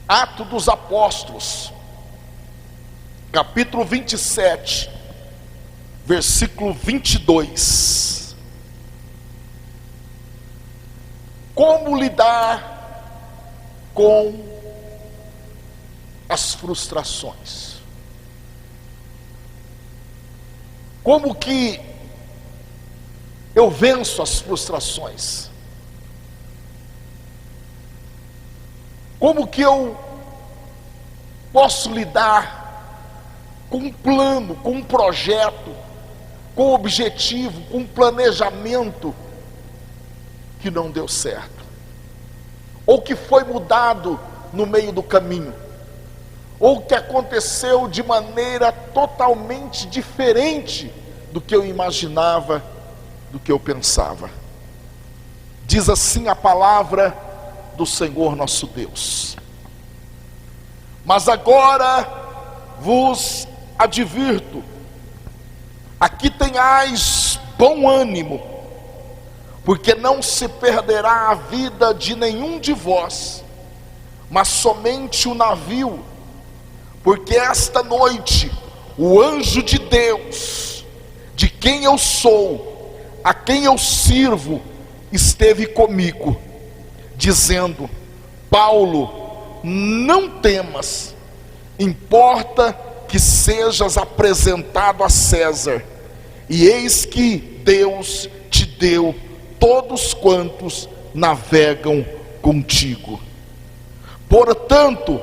Atos dos Apóstolos, capítulo 27, versículo 22. Como lidar com as frustrações? Como que eu venço as frustrações? Como que eu posso lidar com um plano, com um projeto, com um objetivo, com um planejamento que não deu certo, ou que foi mudado no meio do caminho, ou que aconteceu de maneira totalmente diferente do que eu imaginava, do que eu pensava? Diz assim a palavra do Senhor nosso Deus: mas agora vos advirto, aqui tenhais bom ânimo, porque não se perderá a vida de nenhum de vós, mas somente o navio, porque esta noite o anjo de Deus, de quem eu sou, a quem eu sirvo, esteve comigo, dizendo: Paulo, não temas, importa que sejas apresentado a César, e eis que Deus te deu todos quantos navegam contigo. Portanto,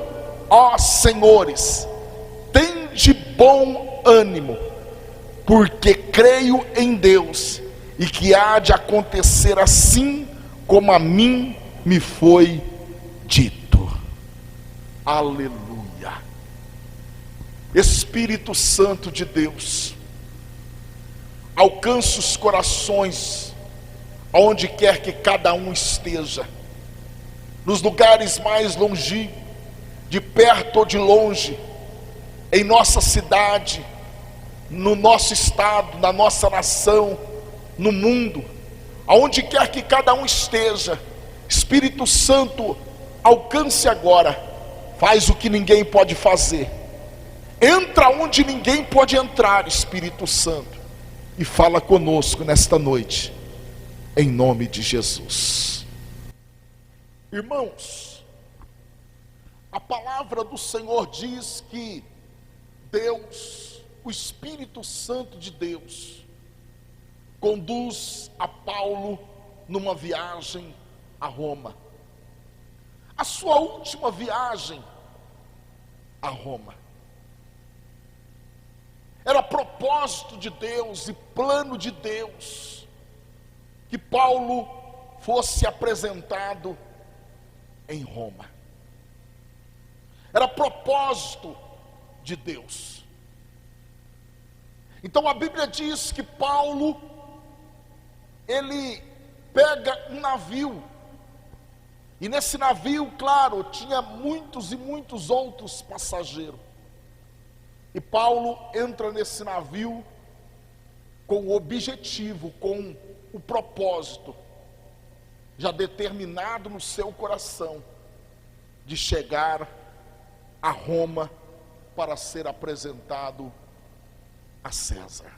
ó senhores, tende bom ânimo, porque creio em Deus, e que há de acontecer assim como a mim me foi dito. Aleluia. Espírito Santo de Deus, alcance os corações aonde quer que cada um esteja, nos lugares mais longínquos, de perto ou de longe, em nossa cidade, no nosso estado, na nossa nação, no mundo, aonde quer que cada um esteja. Espírito Santo, alcance agora, faz o que ninguém pode fazer, entra onde ninguém pode entrar, Espírito Santo, e fala conosco nesta noite, em nome de Jesus. Irmãos, a palavra do Senhor diz que Deus, o Espírito Santo de Deus, conduz a Paulo numa viagem a Roma, a sua última viagem a Roma. Era propósito de Deus e plano de Deus que Paulo fosse apresentado em Roma. Era propósito de Deus. Então a Bíblia diz que Paulo, ele pega um navio, e nesse navio, claro, tinha muitos e muitos outros passageiros. E Paulo entra nesse navio com o objetivo, com o propósito, já determinado no seu coração, de chegar a Roma para ser apresentado a César.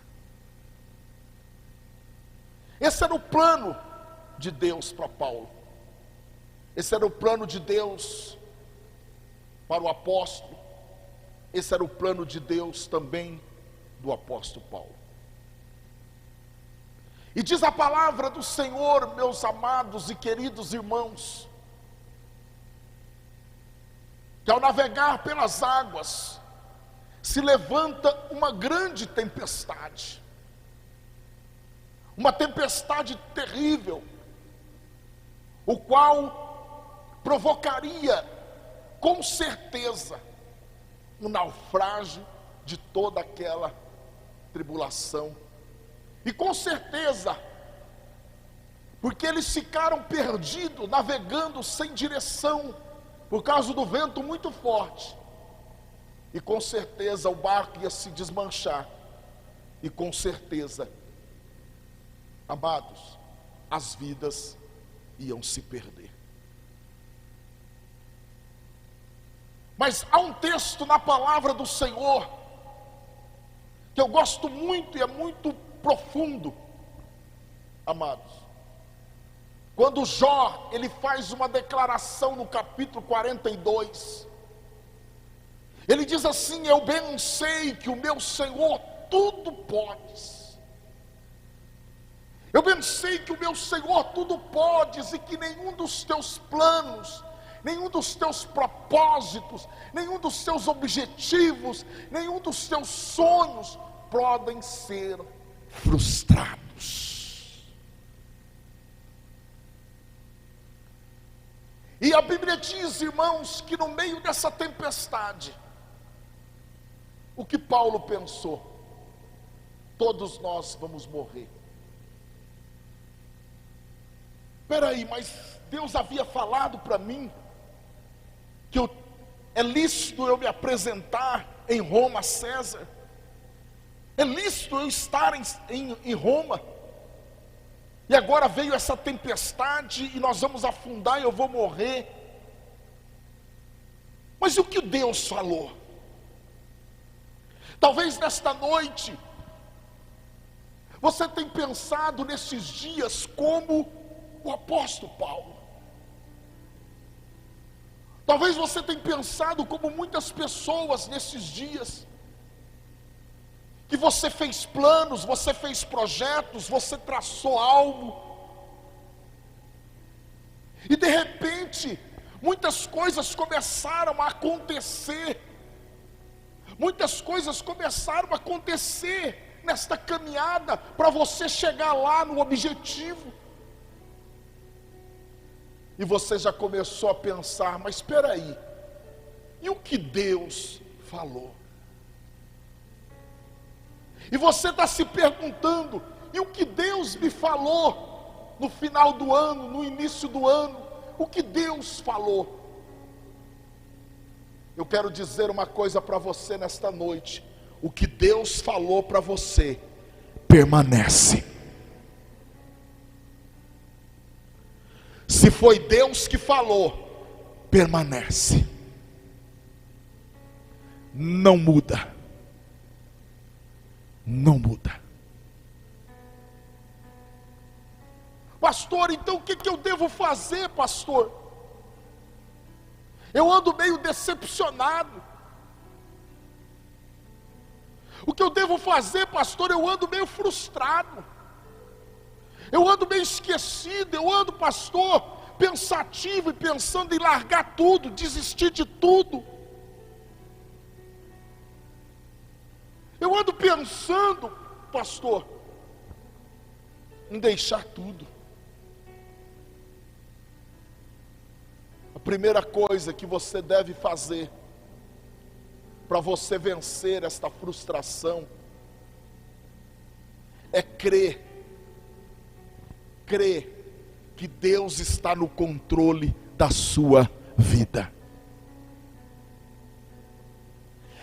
Esse era o plano de Deus para Paulo. Esse era o plano de Deus para o apóstolo. Esse era o plano de Deus também do apóstolo Paulo. E diz a palavra do Senhor, meus amados e queridos irmãos, que ao navegar pelas águas, se levanta uma grande tempestade. Uma tempestade terrível, o qual provocaria, com certeza, um naufrágio de toda aquela tribulação. E com certeza, porque eles ficaram perdidos, navegando sem direção, por causa do vento muito forte. E com certeza o barco ia se desmanchar. E com certeza, amados, as vidas iam se perder. Mas há um texto na palavra do Senhor que eu gosto muito e é muito profundo, amados. Quando Jó, ele faz uma declaração no capítulo 42, ele diz assim: eu bem sei que o meu Senhor tudo podes. Eu bem sei que o meu Senhor tudo podes e que nenhum dos teus planos, nenhum dos teus propósitos, nenhum dos teus objetivos, nenhum dos teus sonhos podem ser frustrados. E a Bíblia diz, irmãos, que no meio dessa tempestade, o que Paulo pensou? Todos nós vamos morrer. Peraí, mas Deus havia falado para mim que é lícito eu me apresentar em Roma a César, é lícito eu estar em Roma, e agora veio essa tempestade e nós vamos afundar e eu vou morrer. Mas e o que Deus falou? Talvez nesta noite você tenha pensado nesses dias como o apóstolo Paulo. Talvez você tenha pensado como muitas pessoas nesses dias, que você fez planos, você fez projetos, você traçou algo, e de repente muitas coisas começaram a acontecer, muitas coisas começaram a acontecer nesta caminhada para você chegar lá no objetivo. E você já começou a pensar, mas espera aí, e o que Deus falou? E você está se perguntando, e o que Deus me falou no final do ano, no início do ano? O que Deus falou? Eu quero dizer uma coisa para você nesta noite: o que Deus falou para você permanece. Se foi Deus que falou, permanece, não muda, não muda. Pastor, então o que eu devo fazer, pastor? Eu ando meio decepcionado. O que eu devo fazer, pastor? Eu ando meio frustrado. Eu ando meio esquecido. Eu ando, pastor, pensativo e pensando em largar tudo, desistir de tudo. Eu ando pensando, pastor, em deixar tudo. A primeira coisa que você deve fazer para você vencer esta frustração é crer que Deus está no controle da sua vida.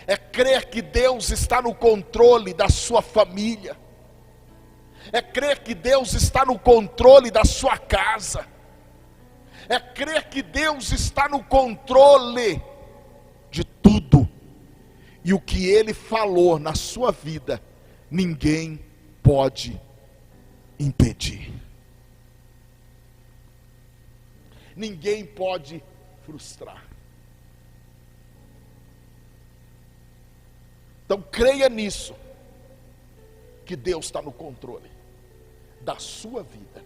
É crer que Deus está no controle da sua família. É crer que Deus está no controle da sua casa. É crer que Deus está no controle de tudo. E o que Ele falou na sua vida, ninguém pode impedir. Ninguém pode frustrar. Então creia nisso, que Deus está no controle da sua vida.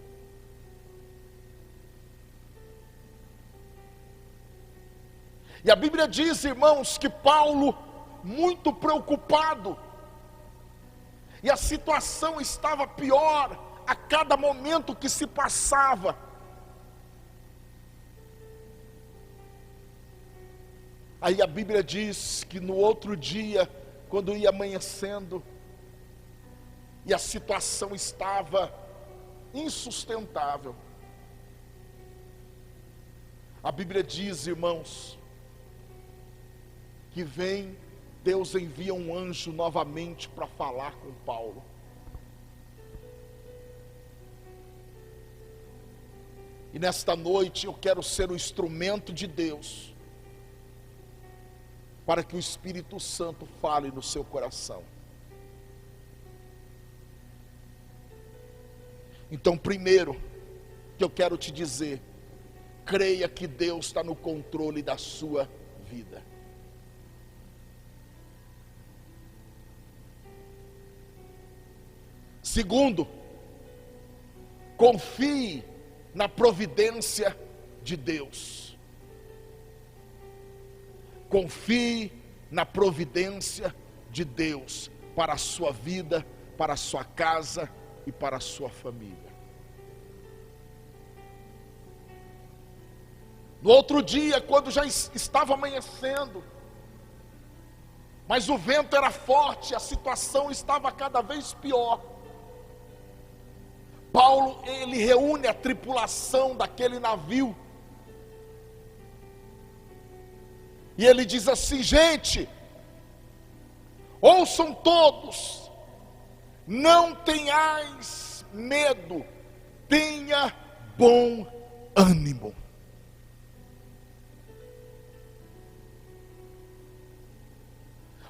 E a Bíblia diz, irmãos, que Paulo, muito preocupado, e a situação estava pior a cada momento que se passava. Aí a Bíblia diz que no outro dia, quando ia amanhecendo, e a situação estava insustentável, a Bíblia diz, irmãos, que Deus envia um anjo novamente para falar com Paulo. E nesta noite eu quero ser o instrumento de Deus para que o Espírito Santo fale no seu coração. Então, primeiro que eu quero te dizer, creia que Deus está no controle da sua vida. Segundo, confie na providência de Deus. Confie na providência de Deus para a sua vida, para a sua casa e para a sua família. No outro dia, quando já estava amanhecendo, mas o vento era forte, a situação estava cada vez pior, Paulo, ele reúne a tripulação daquele navio, e ele diz assim: gente, ouçam todos, não tenhais medo, tenha bom ânimo.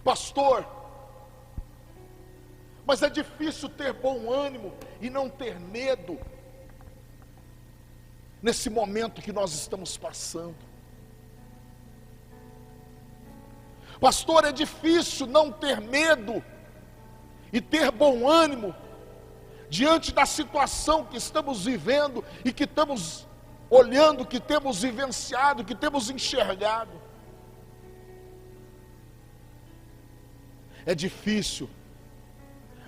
Pastor, mas é difícil ter bom ânimo e não ter medo nesse momento que nós estamos passando. Pastor, é difícil não ter medo e ter bom ânimo diante da situação que estamos vivendo e que estamos olhando, que temos vivenciado, que temos enxergado. É difícil,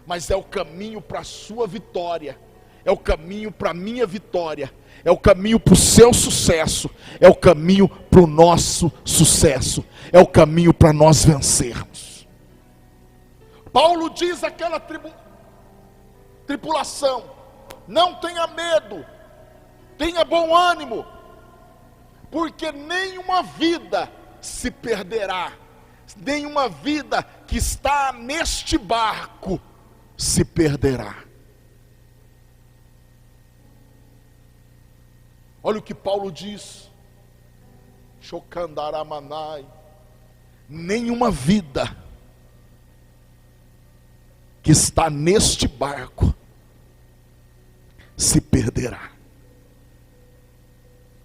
mas é o caminho para a sua vitória, é o caminho para a minha vitória, é o caminho para o seu sucesso, é o caminho para o nosso sucesso, é o caminho para nós vencermos. Paulo diz àquela tripulação: não tenha medo, tenha bom ânimo, porque nenhuma vida se perderá, nenhuma vida que está neste barco se perderá. Olha o que Paulo diz: Shokandaramanai, nenhuma vida que está neste barco se perderá.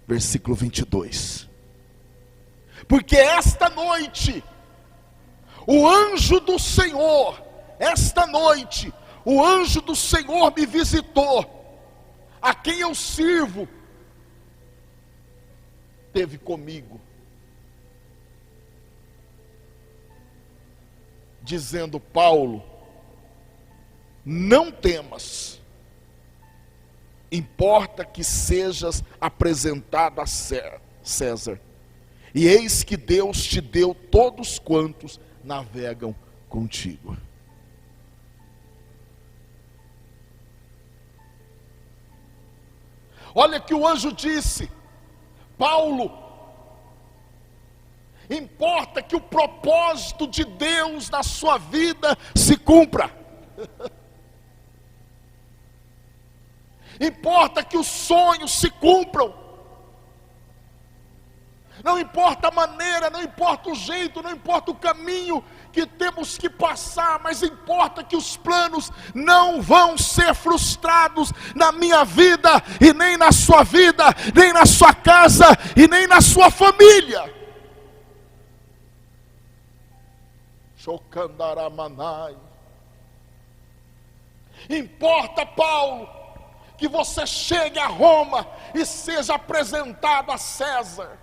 Versículo 22. Porque esta noite o anjo do Senhor, esta noite o anjo do Senhor me visitou, a quem eu sirvo, esteve comigo, dizendo: Paulo, não temas, importa que sejas apresentado a César, e eis que Deus te deu todos quantos navegam contigo. Olha que o anjo disse: Paulo, importa que o propósito de Deus na sua vida se cumpra. Importa que os sonhos se cumpram. Não importa a maneira, não importa o jeito, não importa o caminho que temos que passar, mas importa que os planos não vão ser frustrados na minha vida, e nem na sua vida, nem na sua casa, e nem na sua família. Shokandaramanai. Importa, Paulo, que você chegue a Roma e seja apresentado a César.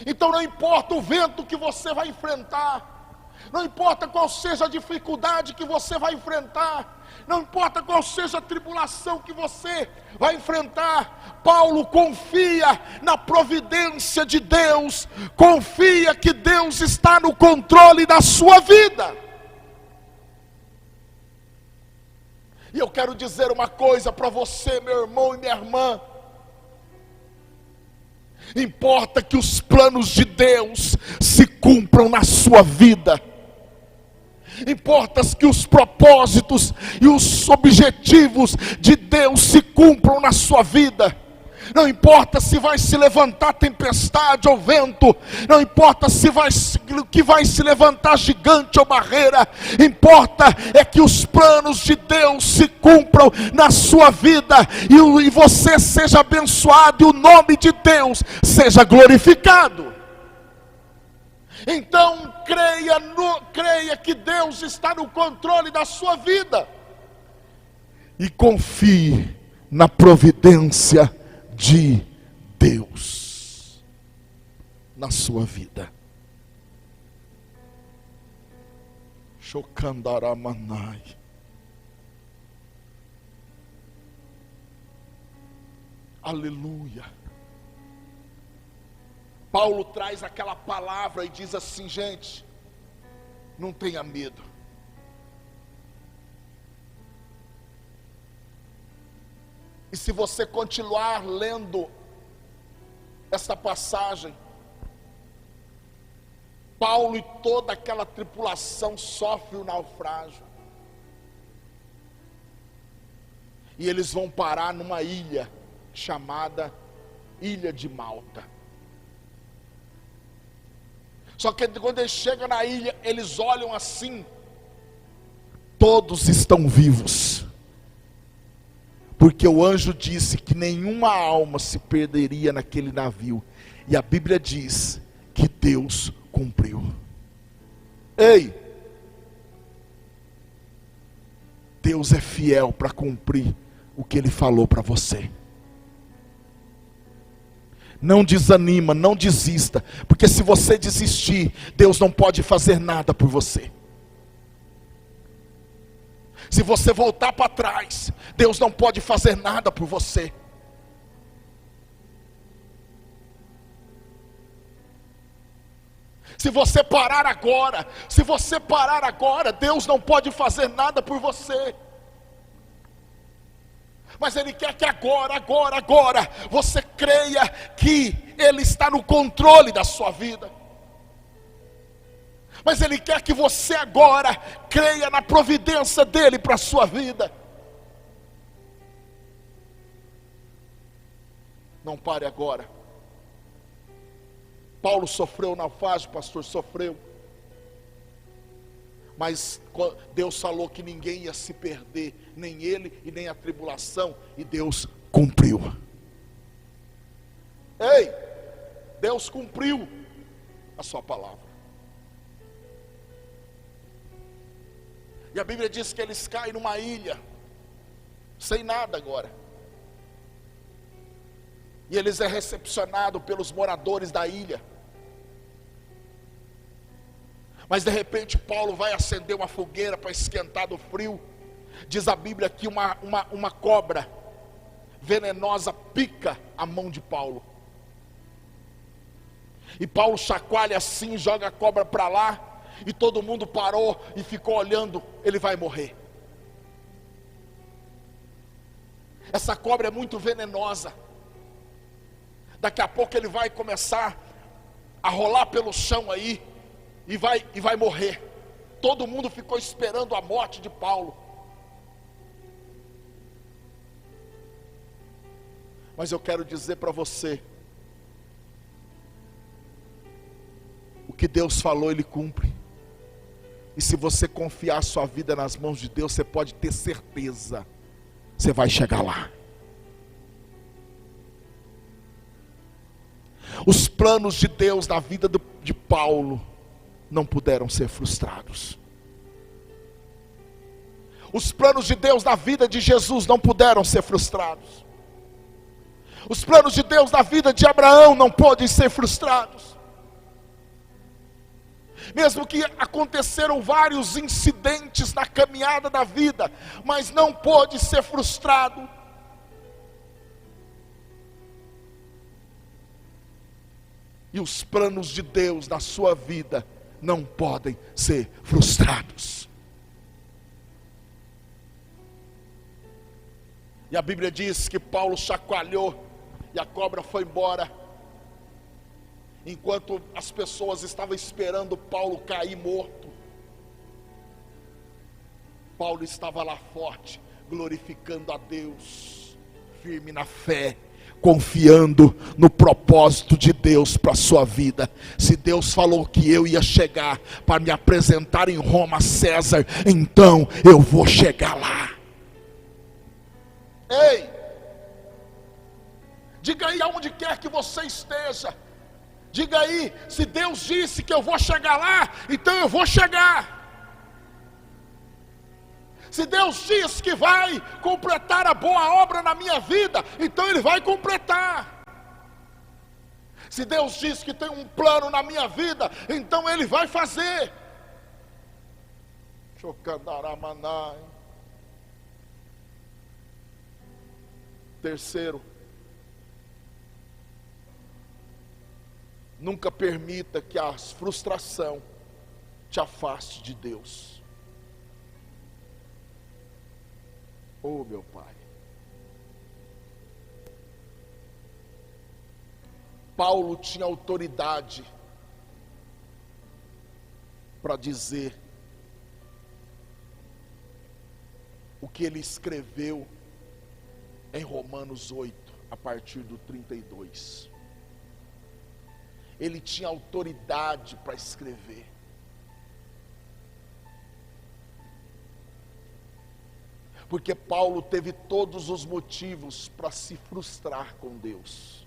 Então não importa o vento que você vai enfrentar, não importa qual seja a dificuldade que você vai enfrentar, não importa qual seja a tribulação que você vai enfrentar, Paulo confia na providência de Deus, confia que Deus está no controle da sua vida. E eu quero dizer uma coisa para você, meu irmão e minha irmã: importa que os planos de Deus se cumpram na sua vida. Importa que os propósitos e os objetivos de Deus se cumpram na sua vida. Não importa se vai se levantar tempestade ou vento, não importa que vai se levantar gigante ou barreira, importa é que os planos de Deus se cumpram na sua vida, e você seja abençoado, e o nome de Deus seja glorificado. Então creia que Deus está no controle da sua vida, e confie na providência de Deus na sua vida. Shokandaramanai. Aleluia. Paulo traz aquela palavra e diz assim: gente, não tenha medo. E se você continuar lendo essa passagem, Paulo e toda aquela tripulação sofrem o naufrágio. E eles vão parar numa ilha chamada Ilha de Malta. Só que quando eles chegam na ilha, eles olham assim, todos estão vivos. Porque o anjo disse que nenhuma alma se perderia naquele navio. E a Bíblia diz que Deus cumpriu. Ei! Deus é fiel para cumprir o que Ele falou para você. Não desanima, não desista. Porque se você desistir, Deus não pode fazer nada por você. Se você voltar para trás, Deus não pode fazer nada por você. Se você parar agora, Deus não pode fazer nada por você. Mas Ele quer que agora, você creia que Ele está no controle da sua vida. Mas Ele quer que você agora creia na providência dEle para a sua vida. Não pare agora. Paulo sofreu naufrágio, pastor, sofreu. Mas Deus falou que ninguém ia se perder, nem ele e nem a tribulação, e Deus cumpriu. Ei, Deus cumpriu a sua palavra. E a Bíblia diz que eles caem numa ilha, sem nada agora. E eles é recepcionado pelos moradores da ilha. Mas de repente Paulo vai acender uma fogueira para esquentar do frio. Diz a Bíblia que uma cobra venenosa pica a mão de Paulo. E Paulo chacoalha assim, joga a cobra para lá. E todo mundo parou e ficou olhando. Ele vai morrer. Essa cobra é muito venenosa. Daqui a pouco ele vai começar a rolar pelo chão aí. E vai morrer. Todo mundo ficou esperando a morte de Paulo. Mas eu quero dizer para você: o que Deus falou, Ele cumpre. E se você confiar a sua vida nas mãos de Deus, você pode ter certeza, você vai chegar lá. Os planos de Deus na vida de Paulo não puderam ser frustrados. Os planos de Deus na vida de Jesus não puderam ser frustrados. Os planos de Deus na vida de Abraão não podem ser frustrados. Mesmo que aconteceram vários incidentes na caminhada da vida, mas não pode ser frustrado. E os planos de Deus na sua vida não podem ser frustrados. E a Bíblia diz que Paulo chacoalhou e a cobra foi embora. Enquanto as pessoas estavam esperando Paulo cair morto, Paulo estava lá forte, glorificando a Deus, firme na fé, confiando no propósito de Deus para a sua vida. Se Deus falou que eu ia chegar para me apresentar em Roma a César, então eu vou chegar lá. Ei, diga aí aonde quer que você esteja, diga aí, se Deus disse que eu vou chegar lá, então eu vou chegar. Se Deus diz que vai completar a boa obra na minha vida, então Ele vai completar. Se Deus diz que tem um plano na minha vida, então Ele vai fazer. Chocandaramanai. Terceiro, nunca permita que a frustração te afaste de Deus. Oh, meu Pai. Paulo tinha autoridade para dizer o que ele escreveu em Romanos 8, a partir do 32. Ele tinha autoridade para escrever. Porque Paulo teve todos os motivos para se frustrar com Deus.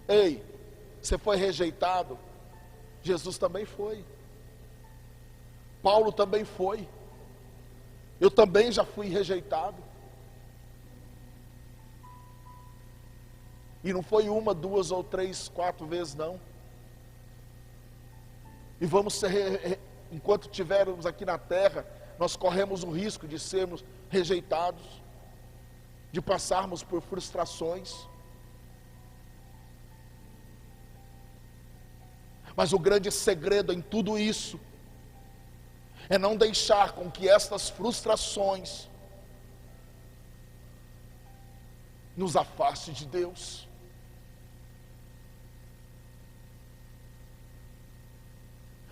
Ei, você foi rejeitado? Jesus também foi. Paulo também foi. Eu também já fui rejeitado. E não foi uma, duas ou três, quatro vezes não. E vamos ser enquanto estivermos aqui na terra, nós corremos o risco de sermos rejeitados, de passarmos por frustrações. Mas o grande segredo em tudo isso é não deixar com que estas frustrações nos afaste de Deus.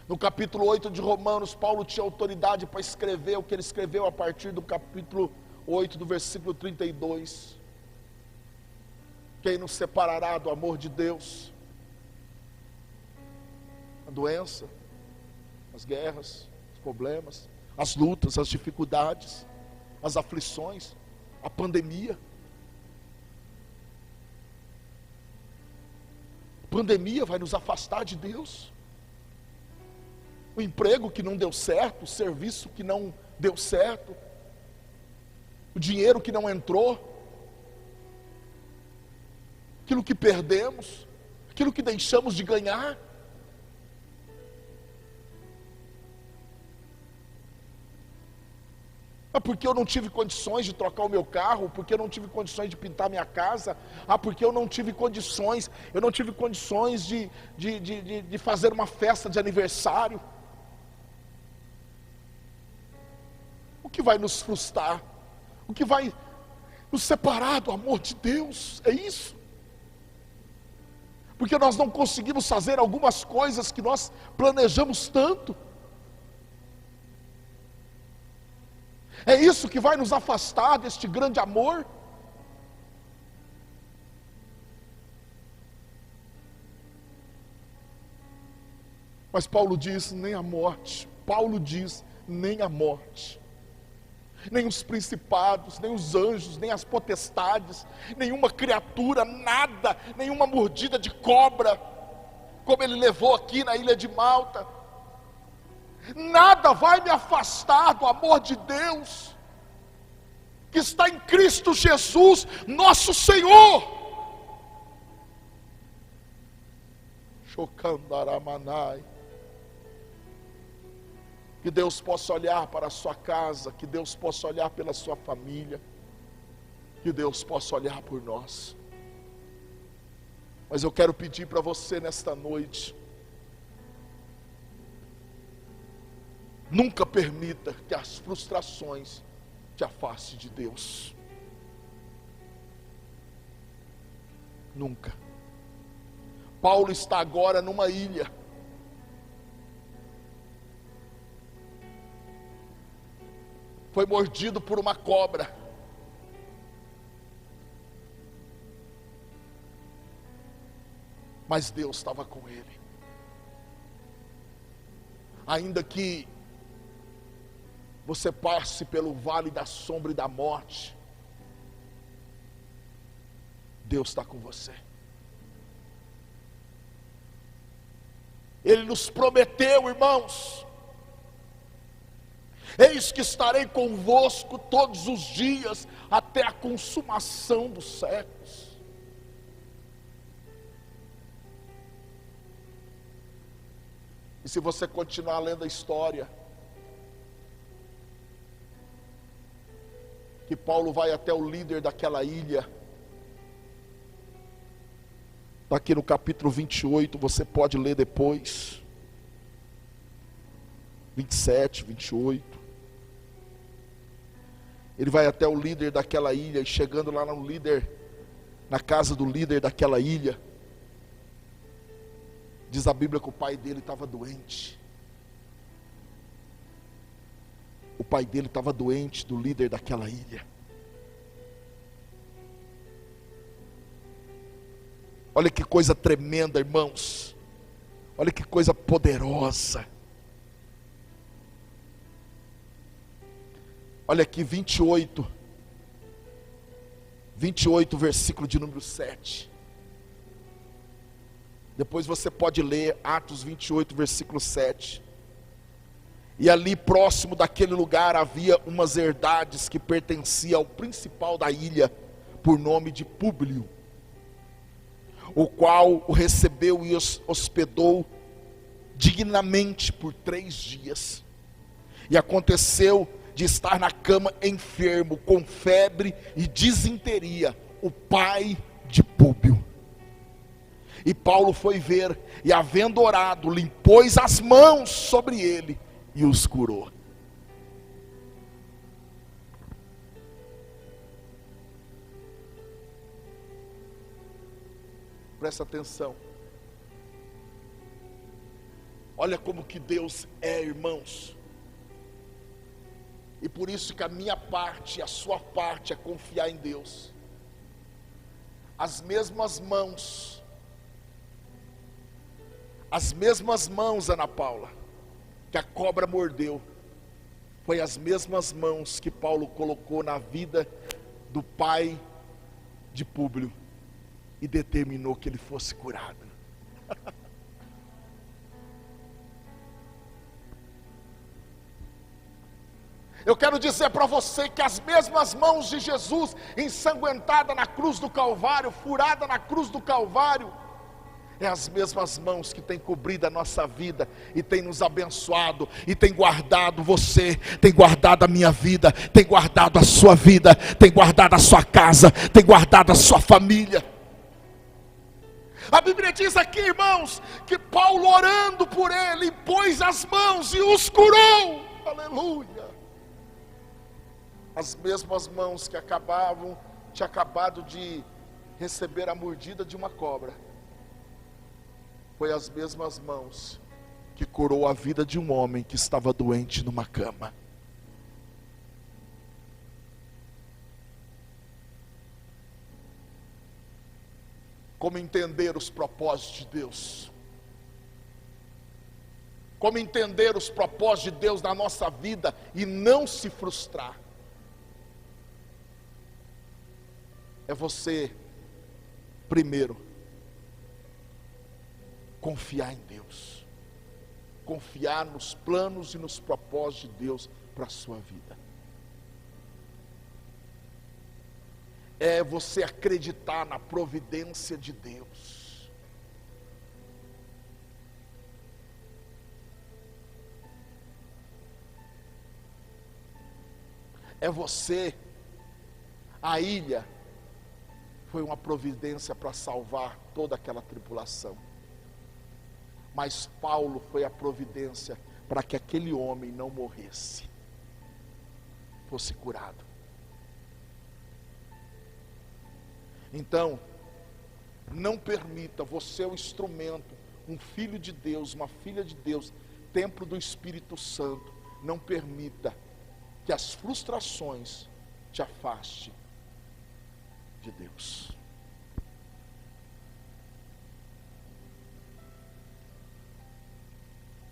No capítulo 8 de Romanos, Paulo tinha autoridade para escrever o que ele escreveu a partir do capítulo 8, do versículo 32. Quem nos separará do amor de Deus? A doença, as guerras, os problemas, as lutas, as dificuldades, as aflições, a pandemia. A pandemia vai nos afastar de Deus. O emprego que não deu certo, o serviço que não deu certo, o dinheiro que não entrou, aquilo que perdemos, aquilo que deixamos de ganhar. Porque eu não tive condições de trocar o meu carro, porque eu não tive condições de pintar minha casa, porque eu não tive condições de fazer uma festa de aniversário. O que vai nos frustrar? O que vai nos separar do amor de Deus? É isso. Porque nós não conseguimos fazer algumas coisas que nós planejamos tanto. É isso que vai nos afastar deste grande amor. Mas Paulo diz, nem a morte. Paulo diz, nem a morte, nem os principados, nem os anjos, nem as potestades, nenhuma criatura, nada, nenhuma mordida de cobra, como ele levou aqui na ilha de Malta, nada vai me afastar do amor de Deus, que está em Cristo Jesus, nosso Senhor. Chocandaramanai. Que Deus possa olhar para a sua casa, que Deus possa olhar pela sua família, que Deus possa olhar por nós. Mas eu quero pedir para você nesta noite, nunca permita que as frustrações te afastem de Deus. Nunca. Paulo está agora numa ilha. Foi mordido por uma cobra. mas Deus estava com ele. Ainda que você passe pelo vale da sombra e da morte, Deus está com você. Ele nos prometeu, irmãos: eis que estarei convosco todos os dias, até a consumação dos séculos. E se você continuar lendo a história, que Paulo vai até o líder daquela ilha, está aqui no capítulo 28, você pode ler depois, 27, 28, ele vai até o líder daquela ilha, e chegando lá no líder, na casa do líder daquela ilha, diz a Bíblia que o pai dele estava doente. O pai dele estava doente, do líder daquela ilha. Olha que coisa tremenda, irmãos. Olha que coisa poderosa. Olha aqui 28, versículo de número 7. Depois você pode ler Atos 28, versículo 7. E ali próximo daquele lugar havia umas herdades que pertenciam ao principal da ilha, por nome de Públio, o qual o recebeu e os hospedou dignamente por 3 dias. E aconteceu de estar na cama enfermo, com febre e disenteria, o pai de Públio. E Paulo foi ver, e havendo orado, lhe impôs as mãos sobre ele e os curou. Presta atenção. Olha como que Deus é, irmãos. E por isso que a minha parte, a sua parte é confiar em Deus. As mesmas mãos, Ana Paula, que a cobra mordeu, foi as mesmas mãos que Paulo colocou na vida do pai de Públio e determinou que ele fosse curado. Eu quero dizer para você que as mesmas mãos de Jesus, ensanguentada na cruz do Calvário, furada na cruz do Calvário, é as mesmas mãos que têm cobrido a nossa vida e têm nos abençoado e têm guardado você, tem guardado a minha vida, tem guardado a sua vida, tem guardado a sua casa, tem guardado a sua família. A Bíblia diz aqui, irmãos, que Paulo, orando por ele, pôs as mãos e os curou. Aleluia. As mesmas mãos que tinha acabado de receber a mordida de uma cobra, foi as mesmas mãos que curou a vida de um homem que estava doente numa cama. Como entender os propósitos de Deus? Como entender os propósitos de Deus na nossa vida e não se frustrar? É você, primeiro, confiar em Deus, confiar nos planos e nos propósitos de Deus para a sua vida. É você acreditar na providência de Deus. É você, a ilha foi uma providência para salvar toda aquela tripulação. Mas Paulo foi a providência para que aquele homem não morresse, fosse curado. Então, não permita, você é o instrumento, um filho de Deus, uma filha de Deus, templo do Espírito Santo. Não permita que as frustrações te afastem de Deus.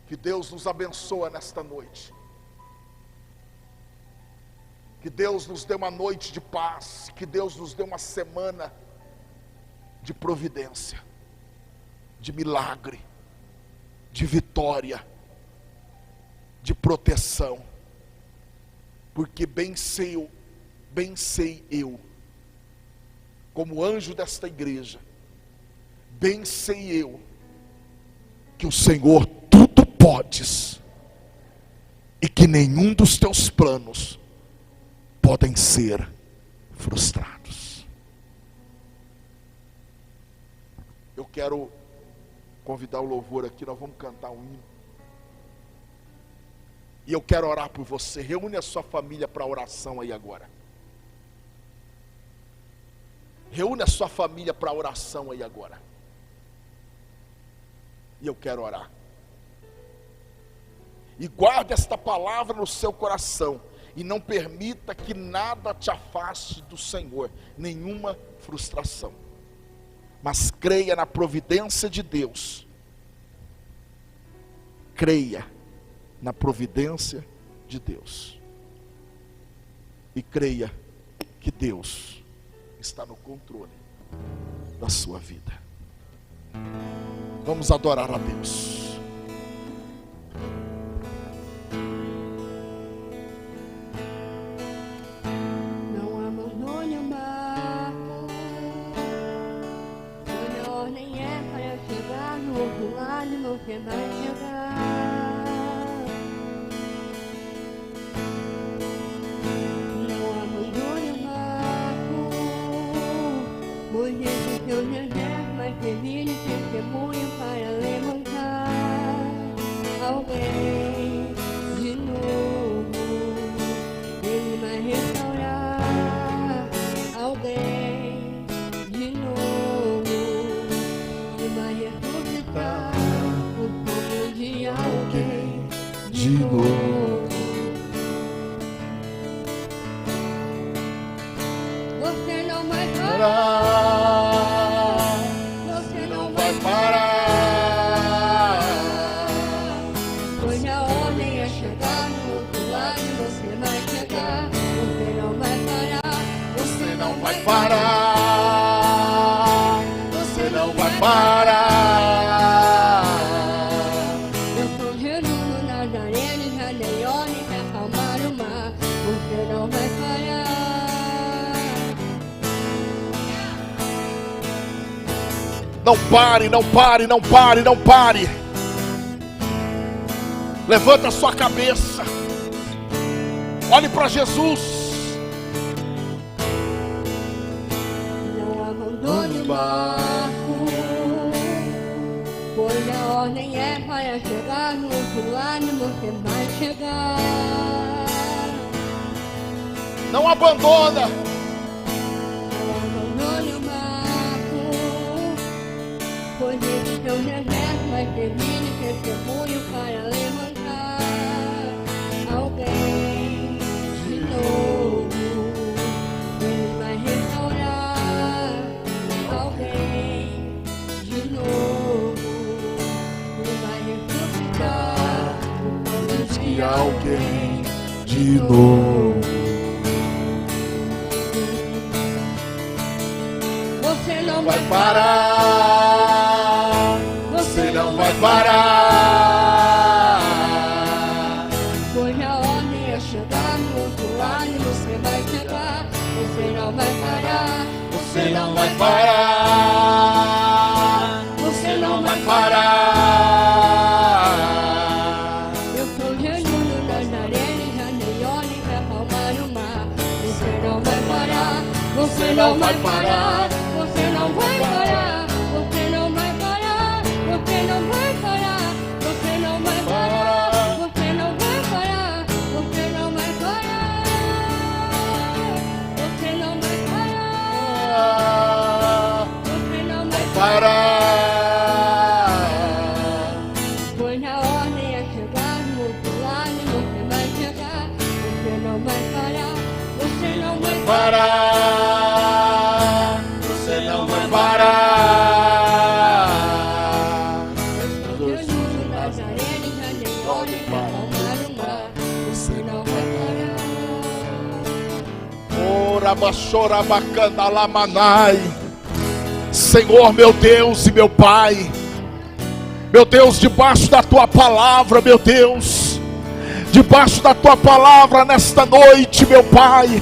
Que Deus nos abençoe nesta noite. Que Deus nos dê uma noite de paz. Que Deus nos dê uma semana de providência, de milagre, de vitória, de proteção. Porque bem sei eu, como anjo desta igreja, bem sei eu, que o Senhor tudo podes, e que nenhum dos teus planos podem ser frustrados. Eu quero convidar o louvor aqui, nós vamos cantar um hino. E eu quero orar por você. Reúne a sua família para oração aí agora. Reúne a sua família para oração aí agora. E eu quero orar. E guarde esta palavra no seu coração. E não permita que nada te afaste do Senhor. Nenhuma frustração. Mas creia na providência de Deus. Creia na providência de Deus. E creia que Deus está no controle da sua vida. Vamos adorar a Deus. Não abandone o barco, quando a ordem é para chegar no outro lado, você vai chegar. Seu deserto vai servir de testemunho para levantar alguém de novo. Ele vai restaurar alguém de novo. Ele vai ressuscitar o sonho de alguém de novo. Você não vai parar. Parar, você não vai parar. Eu sou Jesus Nazareno, já dei ordem pra acalmar o mar. Você não vai parar. Não pare, não pare, não pare, não pare. Levanta a sua cabeça. Olhe para Jesus. Do barco, pois a ordem é para chegar no outro lado, você vai chegar. Não abandona. Não abandone o barco, pois esse seu deserto vai servir de testemunho para levantar alguém de novo. Ele vai restaurar alguém de novo. Ele vai ressuscitar o sonho de alguém de novo. Você não Vai parar. Você não vai parar. Pois a ordem é chegar no outro lado, você vai chegar. Você não vai parar. Você não vai parar. Você não vai parar. Eu sou Jesus Nazareno, já dei ordem pra acalmar o mar. Você não vai parar. Você não vai parar. Você não vai parar. Você não vai parar. Você não vai parar. Você não vai parar. Você não vai parar. Você não vai parar. Você não vai parar. Você não vai Parar. Pois a ordem é chegar no outro lado, você vai chegar. Você não vai parar. Você não vai parar. Parar. Senhor, meu Deus e meu Pai, meu Deus, debaixo da tua palavra, meu Deus, debaixo da tua palavra nesta noite, meu Pai,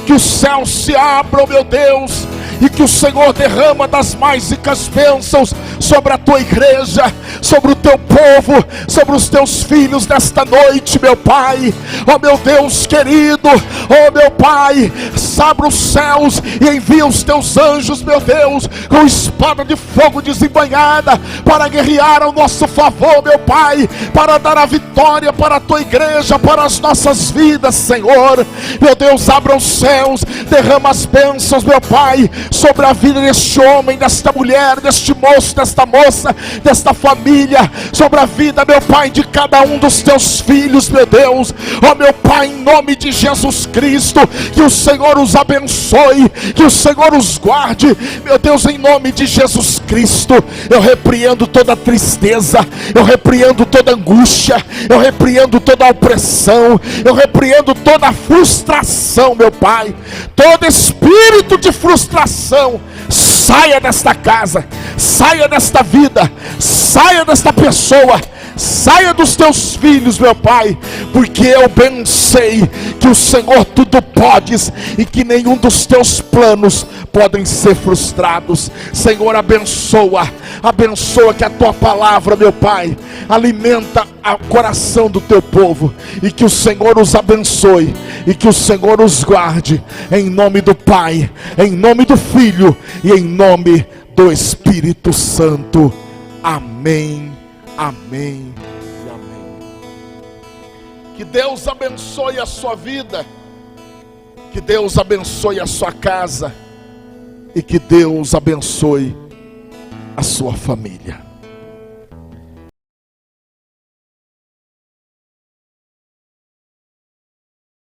que os céus se abram, meu Deus, e que o Senhor derrama das mais ricas bênçãos sobre a tua igreja, sobre o teu povo, sobre os teus filhos nesta noite, meu Pai. Ó meu Deus querido, ó meu Pai, abra os céus e envia os teus anjos, meu Deus, com espada de fogo desembainhada, para guerrear ao nosso favor, meu Pai, para dar a vitória para a tua igreja, para as nossas vidas, Senhor. Meu Deus, abra os céus, derrama as bênçãos, meu Pai, sobre a vida deste homem, desta mulher, deste moço, desta moça, desta família, sobre a vida, meu Pai, de cada um dos teus filhos, meu Deus. Ó meu Pai, em nome de Jesus Cristo, que o Senhor os abençoe, que o Senhor os guarde, meu Deus, em nome de Jesus Cristo. Eu repreendo toda tristeza, eu repreendo toda angústia, eu repreendo toda opressão, eu repreendo toda frustração, meu Pai. Todo espírito de frustração saia desta casa, saia desta vida, saia desta pessoa, saia dos teus filhos, meu Pai, porque eu bem sei que o Senhor tudo podes e que nenhum dos teus planos podem ser frustrados. Senhor, abençoa, abençoa, que a tua palavra, meu Pai, alimenta o coração do teu povo, e que o Senhor os abençoe, e que o Senhor os guarde, em nome do Pai, em nome do Filho e em nome do Espírito Santo. Amém, amém e amém. Que Deus abençoe a sua vida, que Deus abençoe a sua casa, e que Deus abençoe a sua família.